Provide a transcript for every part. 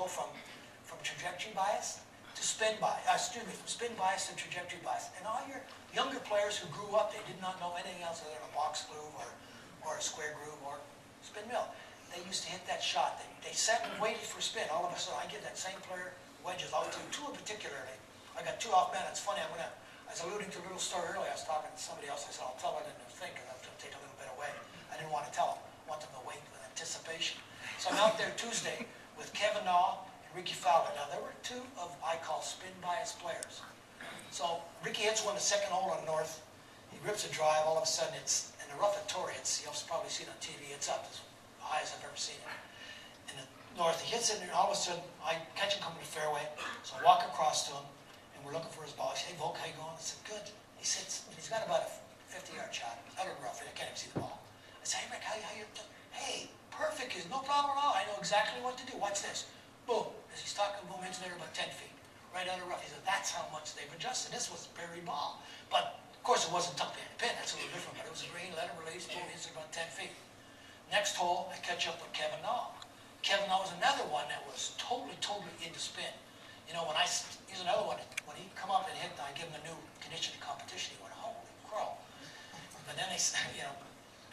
from trajectory bias to spin bias, from spin bias to trajectory bias. And all your younger players who grew up, they did not know anything else other than a box groove or a square groove or spin mill. They used to hit that shot. They sat and waited for spin. All of a sudden, I give that same player wedges. I'll do two in particularly. I got two off man. It's funny. I was alluding to a little story earlier. I was talking to somebody else. I said, I'll tell it in the thing because I was going to take a little bit away. I didn't want to tell them. I want them to wait with anticipation. So I'm out there Tuesday with Kevin Na and Ricky Fowler. Now, there were two of, I call, spin bias players. So Ricky hits one the second hole on North. He rips a drive. All of a sudden, it's in the rough at Torrey. You'll probably see it on TV. It's up. It's the highest I've ever seen it. In the North, he hits it, and all of a sudden, I catch him coming to the fairway. So I walk across to him, and we're looking for his ball. I say, hey, Volk, how you going? I said, good. He sits, and he's got about a 50-yard shot. Out of rough, I can't even see the ball. I say, hey, Rick, how you doing? Hey, perfect. There's no problem at all. I know exactly what to do. Watch this. Boom. As he's talking, boom, hits there about 10 feet. Right out of rough. He said, that's how much they've adjusted. This was a buried ball. But, of course, it wasn't tucked behind the pin. That's a little different. But it was a green, let it release, boom, hits it about 10 feet. Next hole, I catch up with Kevin Na. Kevin Na was another one that was totally into spin. You know, he's another one, when he come up and hit, I give him a new condition of competition, he went, holy crow. But then they, you know,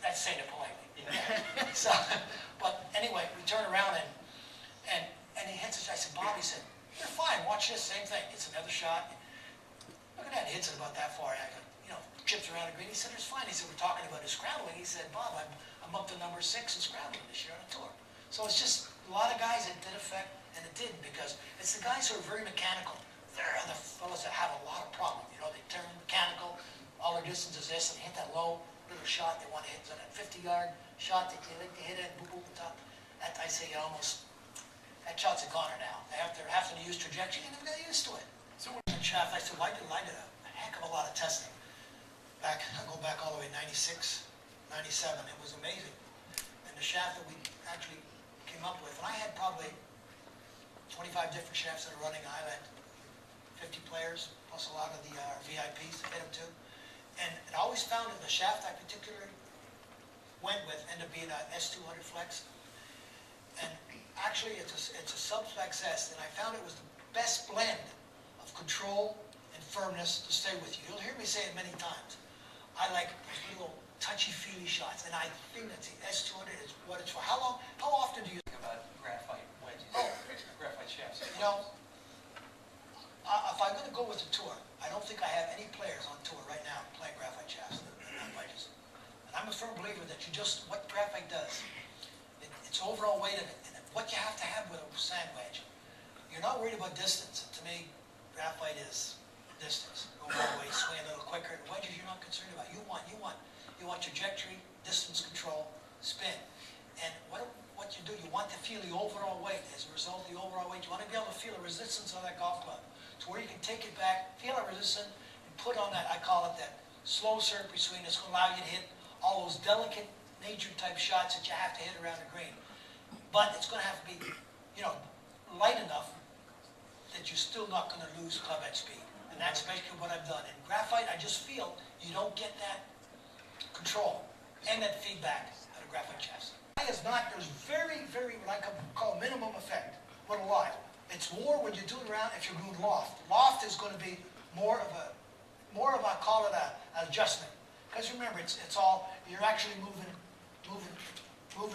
that's saying it politely. Yeah. So, but anyway, we turn around and he hits it. I said, Bob, he said, you're fine, watch this, same thing. It's another shot. Look at that, he hits it about that far. I go, you know, chips around the green. He said, it's fine. He said, we're talking about his scrambling. He said, Bob, I'm up to number 6 in scrambling this year on the tour. So it's just a lot of guys it did affect, and it didn't, because it's the guys who are very mechanical. They're the fellas that have a lot of problem. You know, they turn mechanical, all their distance is this, and they hit that low little shot they want to hit. So that 50-yard shot that they like to hit it, boom, boom, top. That, I say, almost, that shot's a goner now. They have to use trajectory, and they've got used to it. So when the shaft, I said, well, I did a heck of a lot of testing. I go back all the way 96, 97. It was amazing. And the shaft that we actually came up with, and I had probably 25 different shafts that are running. I had 50 players, plus a lot of the VIPs to hit them too. And I always found that the shaft I particularly went with ended up being an S200 Flex. And actually it's a sub-Flex S, and I found it was the best blend of control and firmness to stay with you. You'll hear me say it many times. I like those little touchy-feely shots, and I think that the S200 is what it's for. How often do you think about graphite wedges? Oh, graphite shafts. You know, if I'm going to go with the tour, I don't think I have any players on tour right now playing graphite shafts and wedges. And I'm a firm believer that what graphite does, its overall weight of it, and what you have to have with a sand wedge. You're not worried about distance. To me, graphite is distance. Overall weight, swing a little quicker. Wedges you're not concerned about. You want trajectory, distance control, spin. And what you do, you want to feel the overall weight. As a result of the overall weight, you want to be able to feel the resistance of that golf club. To where you can take it back, feel it resistant, and put on that, I call it that slow circuit swing that's going to allow you to hit all those delicate nature type shots that you have to hit around the green. But it's going to have to be, you know, light enough that you're still not going to lose club head speed. And that's basically what I've done. In graphite, I just feel you don't get that control and that feedback out of graphite shafts. There's very, what I call minimum effect. What a lie. It's more when you're doing around if you're doing loft. Loft is going to be more of a I call it an adjustment. Because remember, it's all, you're actually moving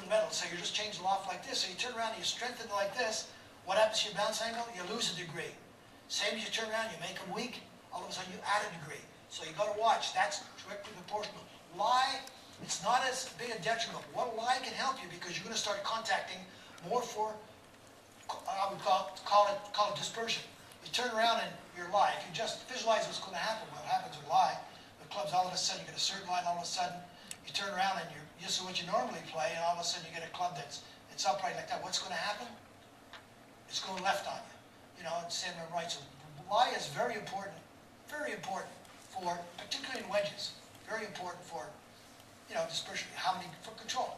metal. So you just change the loft like this. So you turn around and you strengthen it like this. What happens to your bounce angle? You lose a degree. Same as you turn around, you make them weak, all of a sudden you add a degree. So you got to watch. That's directly proportional. Lie, it's not as big a detriment. What lie can help you, because you're going to start contacting more for, I would call it dispersion. You turn around and you're lie. If you just visualize what's going to happen, what happens with lie, the clubs all of a sudden, you get a certain line, all of a sudden, you turn around and you're used to what you normally play, and all of a sudden you get a club it's upright like that. What's going to happen? It's going left on you. You know, instead of right. So lie is very important for, particularly in wedges, very important for, you know, dispersion, for control.